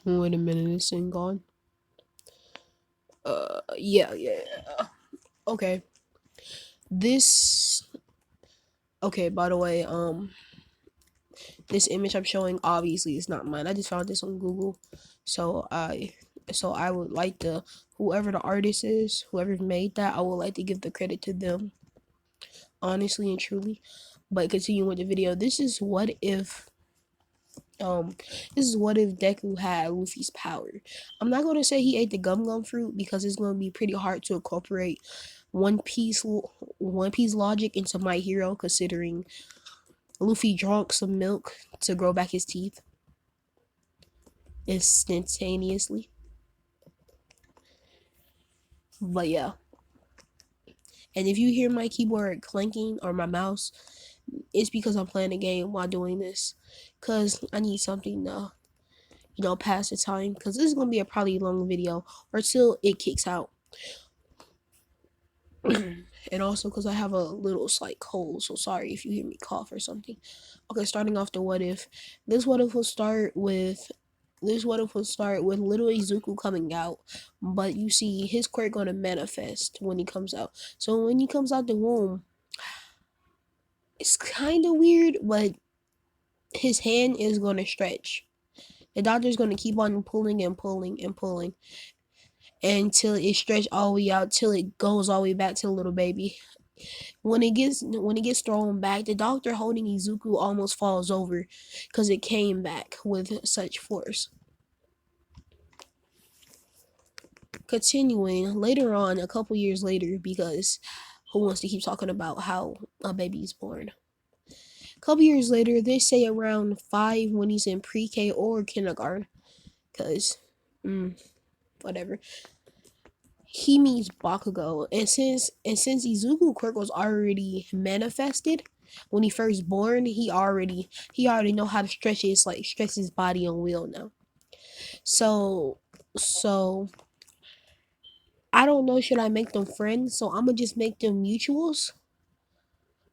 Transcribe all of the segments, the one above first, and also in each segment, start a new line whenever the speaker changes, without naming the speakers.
Wait a minute, this thing gone. Yeah. Okay. This. Okay. By the way, this image I'm showing obviously is not mine. I just found this on Google, so I would like to whoever the artist is, whoever made that, I would like to give the credit to them, honestly and truly. But continuing with the video, um this is what if Deku had Luffy's power. I'm not going to say he ate the gum fruit because it's going to be pretty hard to incorporate one piece one piece logic into My Hero, considering Luffy drank some milk to grow back his teeth instantaneously. But yeah, and if you hear my keyboard clanking or my mouse, it's because I'm playing a game while doing this, cause I need something to pass the time, because this is gonna be a probably long video or till it kicks out. And also because I have a little slight cold, so sorry if you hear me cough or something. Okay, starting off the what if. This what if will start with little Izuku coming out, but you see his quirk gonna manifest when he comes out. So when he comes out the womb, it's kind of weird, but his hand is gonna stretch. The doctor's gonna keep on pulling and pulling and pulling until it stretched all the way out, till it goes all the way back to the little baby. When it gets thrown back, the doctor holding Izuku almost falls over because it came back with such force. Continuing later on, a couple years later, because who wants to keep talking about how a baby is born? A couple years later, they say around 5 when he's in pre-K or kindergarten, because whatever. He meets Bakugo, and since Izuku quirk was already manifested when he first born, he already know how to stretch his body on will now. So so I don't know, should I make them friends? So I'm gonna just make them mutuals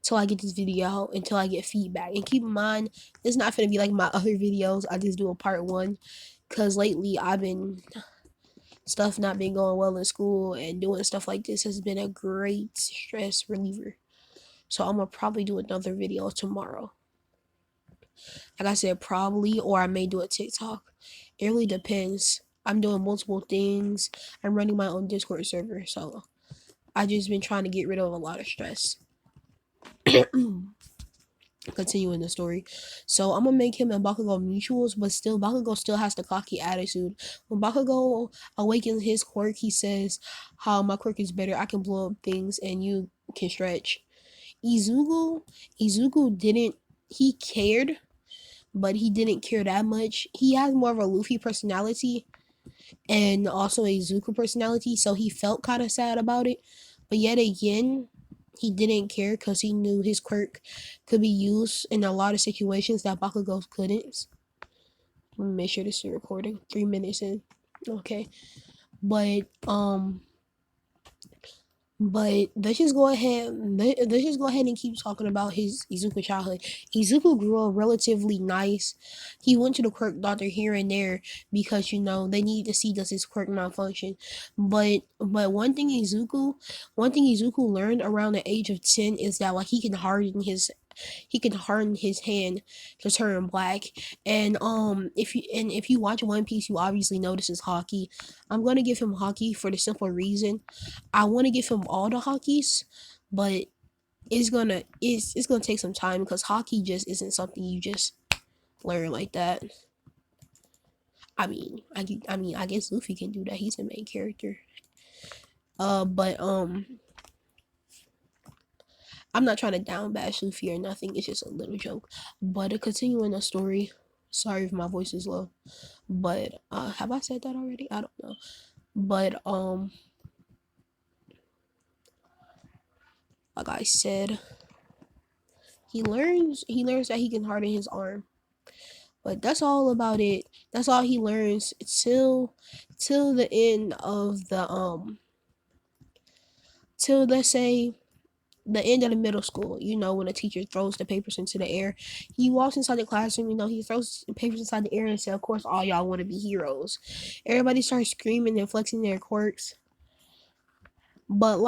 till I get this video out, until I get feedback. And keep in mind, it's not gonna be like my other videos. I just do a part one, cause lately I've been stuff not been going well in school, and doing stuff like this has been a great stress reliever. So I'm gonna probably do another video tomorrow. Like I said, probably, or I may do a TikTok. It really depends. I'm doing multiple things. I'm running my own Discord server, so I just been trying to get rid of a lot of stress. Continuing the story, so I'm gonna make him and Bakugo mutuals, but still Bakugo still has the cocky attitude. When Bakugo awakens his quirk, he says, "How my quirk is better. I can blow up things, and you can stretch." Izuku didn't. He cared, but he didn't care that much. He has more of a Luffy personality and also a Izuku personality, so he felt kind of sad about it. But yet again, he didn't care because he knew his quirk could be used in a lot of situations that Bakugo couldn't. Let me make sure this is recording. 3 minutes in. Okay. But let's just go ahead. Let's just go ahead and keep talking about his Izuku childhood. Izuku grew up relatively nice. He went to the quirk doctor here and there because they need to see does his quirk malfunction. But one thing Izuku learned around the age of 10 is that like he can harden his hand to turn black. And if you watch One Piece, you obviously notice his hockey. I'm gonna give him hockey for the simple reason I want to give him all the hockeys, but it's gonna take some time because hockey just isn't something you just learn like that. I guess Luffy can do that. He's the main character. But I'm not trying to down bash Luffy or nothing. It's just a little joke. But to continue in the story, sorry if my voice is low. But have I said that already? I don't know. But like I said, he learns that he can harden his arm. But that's all about it. That's all he learns till the end of the till let's say the end of the middle school, when a teacher throws the papers into the air. He walks inside the classroom, he throws the papers inside the air and says, of course, all y'all want to be heroes. Everybody starts screaming and flexing their quirks. But of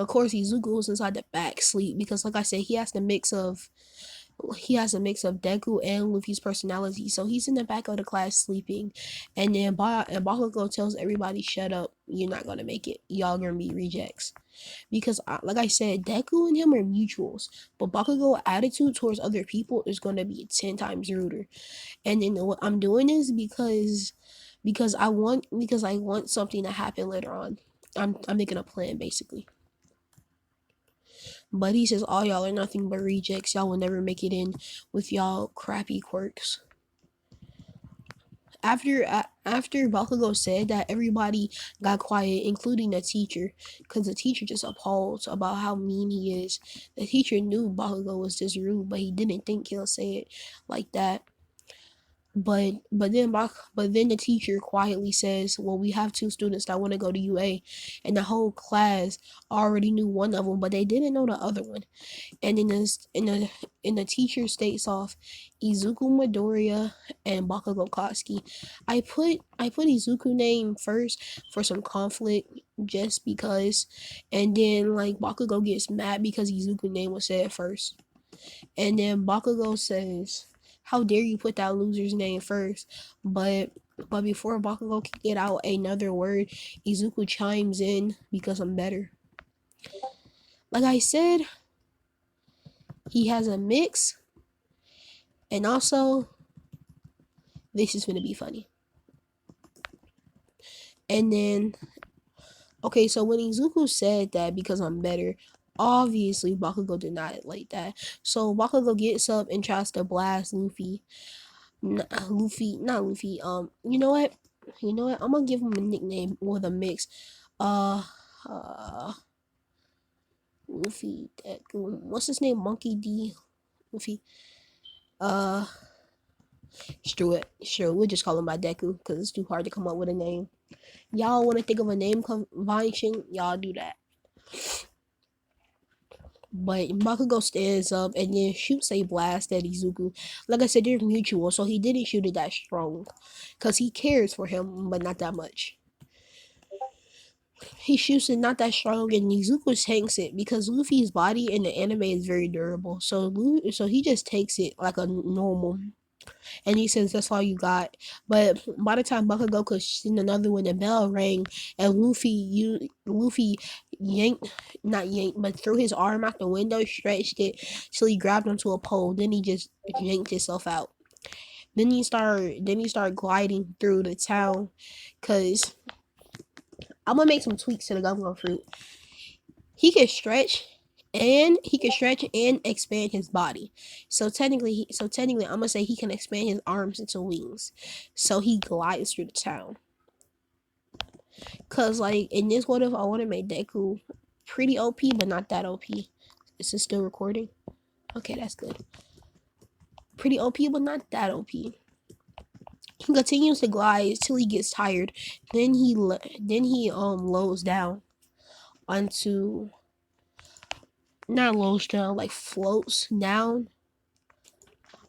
course, Izuku was inside the back sleep because, like I said, he has a mix of Deku and Luffy's personality. So he's in the back of the class sleeping, and then Bakugo tells everybody, "Shut up! You're not gonna make it. Y'all gonna be rejects." Because, like I said, Deku and him are mutuals, but Bakugo's attitude towards other people is gonna be 10 times ruder. And then what I'm doing is because I want something to happen later on. I'm making a plan basically. But he says all y'all are nothing but rejects. Y'all will never make it in with y'all crappy quirks. After Bakugo said that, everybody got quiet, including the teacher, because the teacher just appalled about how mean he is. The teacher knew Bakugo was just rude, but he didn't think he'll say it like that. But then the teacher quietly says, "Well, we have two students that want to go to UA," and the whole class already knew one of them, but they didn't know the other one. And in the teacher states off Izuku Midoriya and Bakugo Katsuki. I put Izuku name first for some conflict, just because, and then like Bakugo gets mad because Izuku name was said first. And then Bakugo says, "How dare you put that loser's name first?" But before Bakugo can get out another word, Izuku chimes in because I'm better. Like I said, he has a mix, and also this is gonna be funny. And then, okay, so when Izuku said that because I'm better, obviously Bakugo did not like that. So Bakugo gets up and tries to blast Luffy. Not Luffy. You know what? I'm gonna give him a nickname with a mix. Uh, uh, Luffy. What's his name? Monkey D. Luffy. Uh, Screw it. Sure, we'll just call him by Deku because it's too hard to come up with a name. Y'all want to think of a name combination? Y'all do that. But Bakugo stands up and then shoots a blast at Izuku. Like I said, they're mutual, so he didn't shoot it that strong. Because he cares for him, but not that much. He shoots it not that strong, and Izuku tanks it because Luffy's body in the anime is very durable. So he just takes it like a normal, and he says that's all you got. But by the time Bakugo could send another one, the bell rang, and Luffy yanked, not yanked, but threw his arm out the window, stretched it till he grabbed onto a pole. Then he just yanked himself out. Then he started gliding through the town, cause I'm gonna make some tweaks to the gum fruit. He can stretch and expand his body. So technically, I'm gonna say he can expand his arms into wings. So he glides through the town. Cause like in this, what if I want to make Deku pretty OP, but not that OP? Is it still recording? Okay, that's good. Pretty OP, but not that OP. He continues to glide till he gets tired. Then he lows down onto, not lows down, like floats down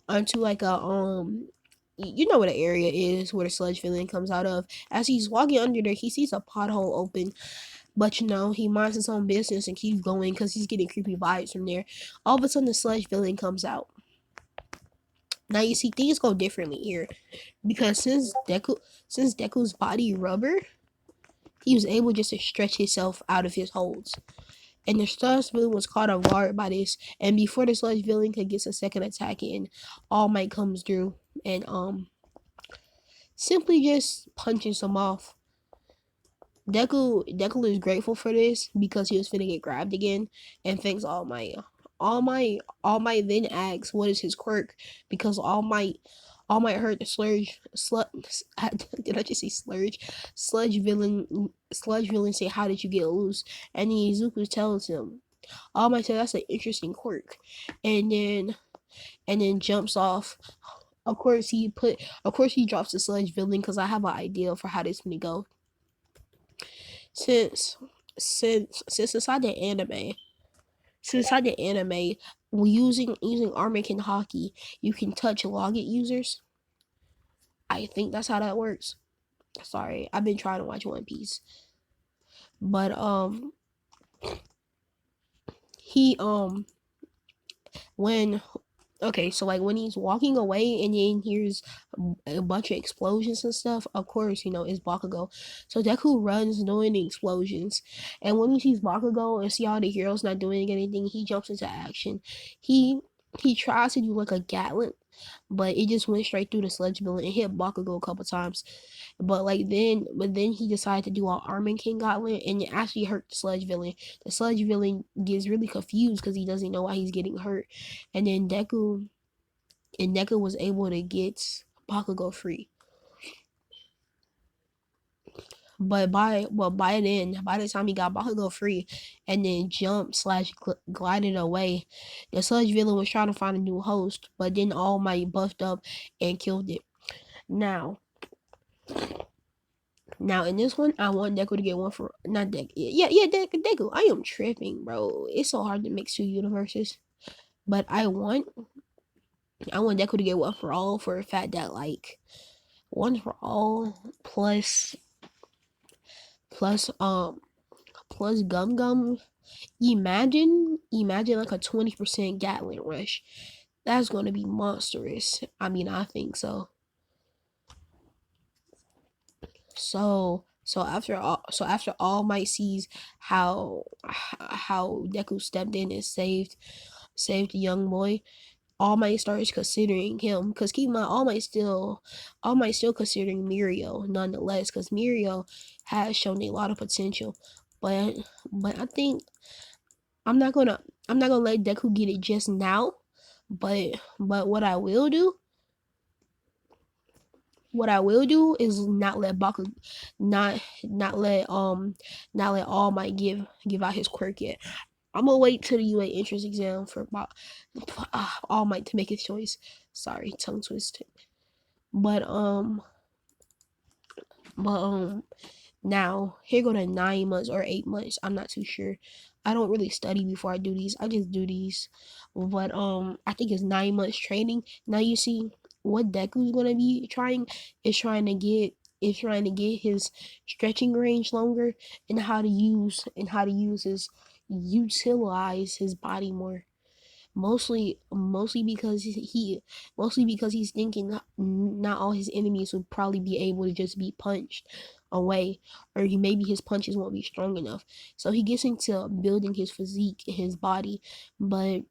onto like a you know what the area is where the sludge villain comes out of. As he's walking under there, he sees a pothole open, but he minds his own business and keeps going because he's getting creepy vibes from there. All of a sudden, the sludge villain comes out. Now you see things go differently here because since Deku's body rubber, he was able just to stretch himself out of his holds. And the sludge villain was caught off guard by this. And before the sludge villain could get a second attack in, All Might comes through and simply just punches him off. Deku is grateful for this because he was finna get grabbed again, and thanks All Might. All Might then asks what is his quirk because All Might heard the did I just say sludge? Sludge villain say, "How did you get loose?" And then Izuku tells him. All Might say that's an interesting quirk, and then jumps off. Of course he drops the sludge villain because I have an idea for how this gonna go. Since since inside the anime, using Armakin hockey, you can touch logit users. I think that's how that works. Sorry, I've been trying to watch One Piece, but he when okay, so like when he's walking away and then hears a bunch of explosions and stuff, of course, it's Bakugo. So Deku runs doing the explosions. And when he sees Bakugo and see all the heroes not doing anything, he jumps into action. He he tries to do like a Gatling, but it just went straight through the sludge villain and hit Bakugo a couple times. But then he decided to do an Armin King Gauntlet and it actually hurt the sludge villain. The sludge villain gets really confused because he doesn't know why he's getting hurt. And then Deku was able to get Bakugo free. But by the time he got Bakugo free and then jumped slash glided away, the sludge villain was trying to find a new host, but then All Might buffed up and killed it. Now in this one, I want Deku to get one for not Deku. Yeah, Deku. I am tripping, bro. It's so hard to mix two universes. But I want Deku to get one for all for a fact that like one for all plus Gum Gum. Imagine like a 20% Gatling rush. That's gonna be monstrous. I mean, I think so. So after All Might sees how Deku stepped in and saved the young boy, All Might starts considering him. Cause keep in mind, All Might still considering Mirio nonetheless. Cause Mirio has shown a lot of potential, but I think I'm not gonna let Deku get it just now. But what I will do is not let Baku not let All Might give out his quirk yet. I'm gonna wait till the UA entrance exam for All Might to make his choice. Sorry, tongue twisted. But now here go to 9 months or 8 months. I'm not too sure. I don't really study before I do these. I just do these. But I think it's 9 months training. Now you see what Deku's gonna be trying is trying to get his stretching range longer and how to use his utilize his body more. Mostly because he's thinking not all his enemies would probably be able to just be punched away, or maybe his punches won't be strong enough. So he gets into building his physique and his body, but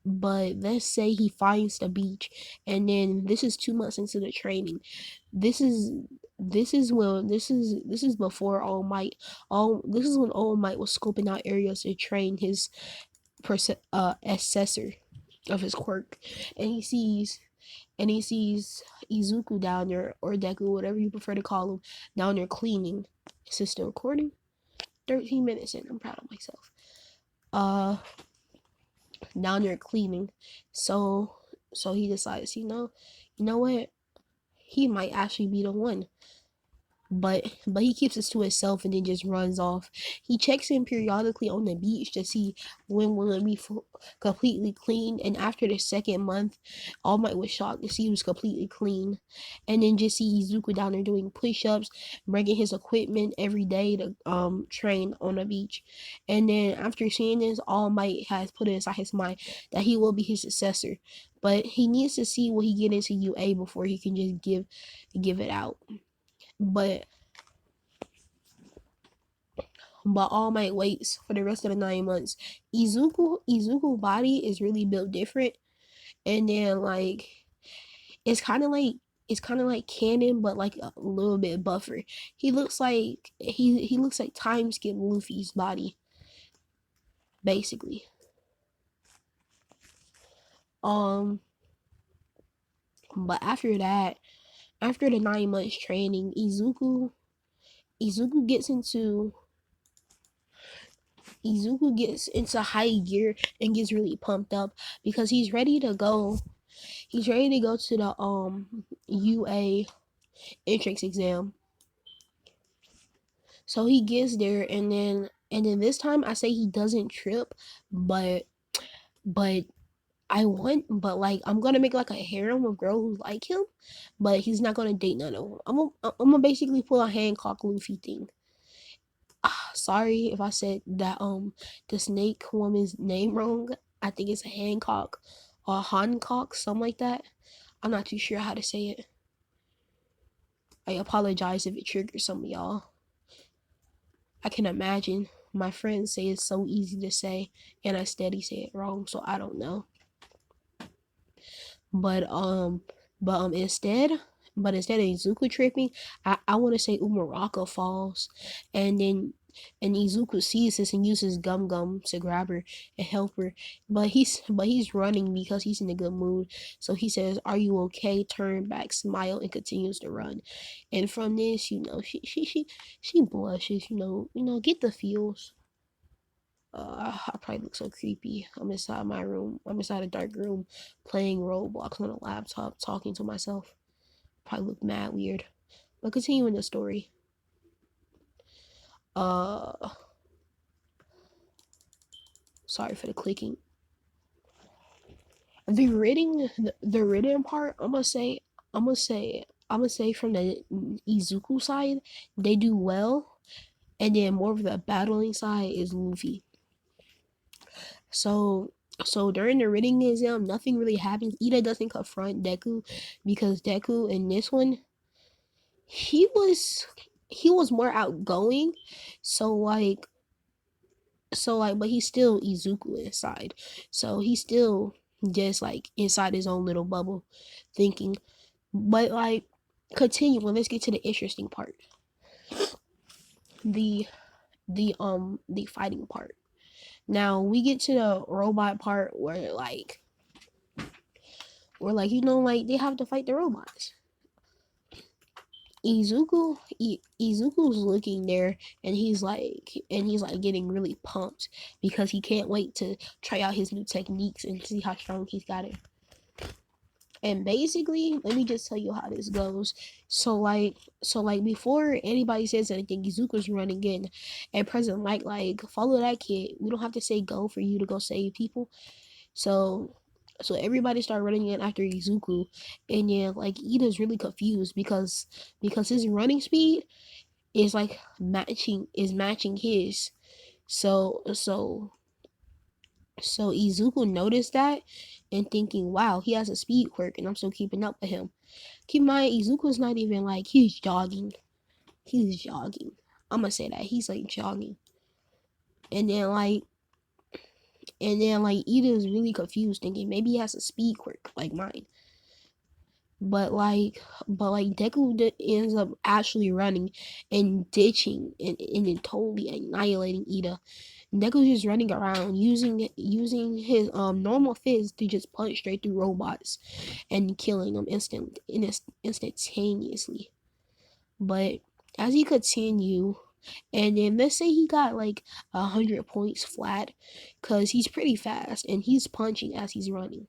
let's say he finds the beach, and then this is 2 months into the training. This is before All Might. This is when All Might was scoping out areas to train his assessor of his quirk, and he sees Izuku down there, or Deku, whatever you prefer to call him, down there cleaning. System recording. 13 minutes in. I'm proud of myself. Down there cleaning. So he decides, you know what? He might actually be the one. But he keeps it to himself and then just runs off. He checks in periodically on the beach to see when will it be completely clean. And after the second month, All Might was shocked to see he was completely clean. And then just see Izuku down there doing push-ups, bringing his equipment every day to train on the beach. And then after seeing this, All Might has put it inside his mind that he will be his successor. But he needs to see what he get into UA before he can just give it out. But All Might waits for the rest of the 9 months. Izuku body is really built different, and then like it's kind of like canon, but like a little bit buffer. He looks like time skip Luffy's body, basically. But after that, after the 9 months training, Izuku gets into high gear and gets really pumped up because he's ready to go to the UA entrance exam. So he gets there, and then And then this time I say he doesn't trip, but but but like I'm gonna make like a harem of girls who like him, but he's not gonna date none of them. I'm gonna basically pull a Hancock Luffy thing. Sorry if I said that the snake woman's name wrong. I think it's Hancock or Hancock, something like that. I'm not too sure how to say it. I apologize if it triggers some of y'all. I can imagine my friends say it's so easy to say, and I steady say it wrong, so I don't know. But instead, instead of Izuku tripping, I want to say Umaraka falls, and then Izuku sees this and uses Gum Gum to grab her and help her. But he's running because he's in a good mood. So he says, "Are you okay?" Turn back, smile, and continues to run. And from this, she blushes. Get the feels. I probably look so creepy. I'm inside my room. I'm inside a dark room playing Roblox on a laptop, talking to myself. Probably look mad weird. But continuing the story. Uh, Sorry for the clicking. The written part. I'm gonna say from the Izuku side, they do well, and then more of the battling side is Luffy. So during the reading exam, nothing really happens. Ida doesn't confront Deku because Deku in this one, he was he was more outgoing. So like but he's still Izuku inside. So he's still just like inside his own little bubble thinking. But like continuing, let's get to the interesting part. The the fighting part. Now we get to the robot part where like they have to fight the robots. Izuku's looking there and he's like getting really pumped because he can't wait to try out his new techniques and see how strong he's got it. And basically, let me just tell you how this goes. So like before anybody says anything, Izuku's running in and President Mike like follow that kid. We don't have to say go for you to go save people. So everybody started running in after Izuku, and yeah, like Ida's really confused because his running speed is like matching his. So so so Izuku noticed that and thinking, wow, he has a speed quirk, and I'm still keeping up with him. Keep in mind, Izuku's not even like he's jogging. He's jogging. I'm gonna say that he's like jogging, and then like Ida is really confused, thinking maybe he has a speed quirk like mine. But like Deku ends up actually running and ditching and then totally annihilating Ida. Deku's just running around using his normal fist to just punch straight through robots and killing them instantaneously. But as he continue, and then let's say he got like 100 points flat, cause he's pretty fast and he's punching as he's running.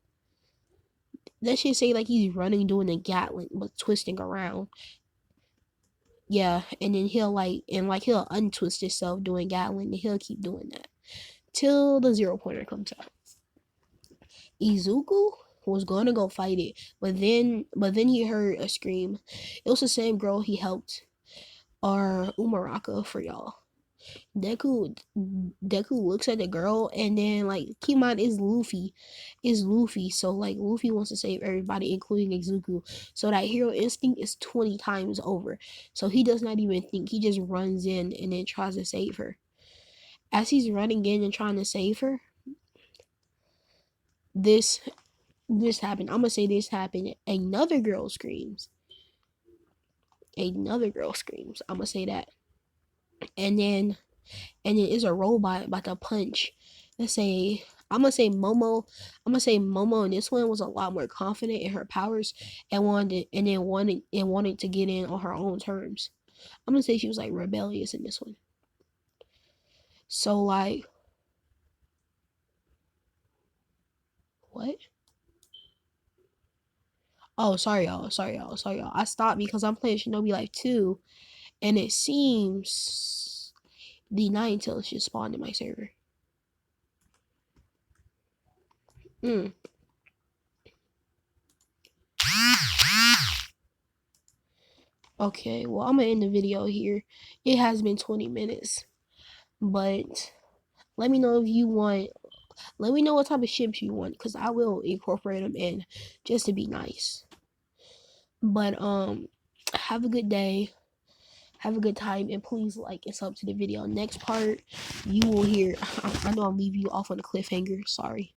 Let's just say like he's running doing a Gatling but twisting around. Yeah, and then he'll untwist himself doing Gatling and he'll keep doing that till the 0 pointer comes out. Izuku was gonna go fight it, but then he heard a scream. It was the same girl he helped, or Umaraka for y'all. Deku Deku looks at the girl and then like keep in mind is Luffy, so like Luffy wants to save everybody including Izuku, so that hero instinct is 20 times over, so he does not even think, he just runs in and then tries to save her. As he's running in and trying to save her, this this happened. I'm gonna say this happened. Another girl screams. I'm gonna say that. And then it's a robot about to punch. Let's say I'm gonna say Momo. I'm gonna say Momo in this one was a lot more confident in her powers and wanted to get in on her own terms. I'm gonna say she was like rebellious in this one. So like what? Oh, sorry y'all. I stopped because I'm playing Shinobi Life 2, and The Ninetales just spawned in my server. Okay, well, I'm gonna end the video here. It has been 20 minutes, but let me know if you want. Let me know what type of ships you want, because I will incorporate them in just to be nice. But have a good day. Have a good time, and please like and sub to the video. Next part, you will hear. I know I'm leaving you off on a cliffhanger. Sorry.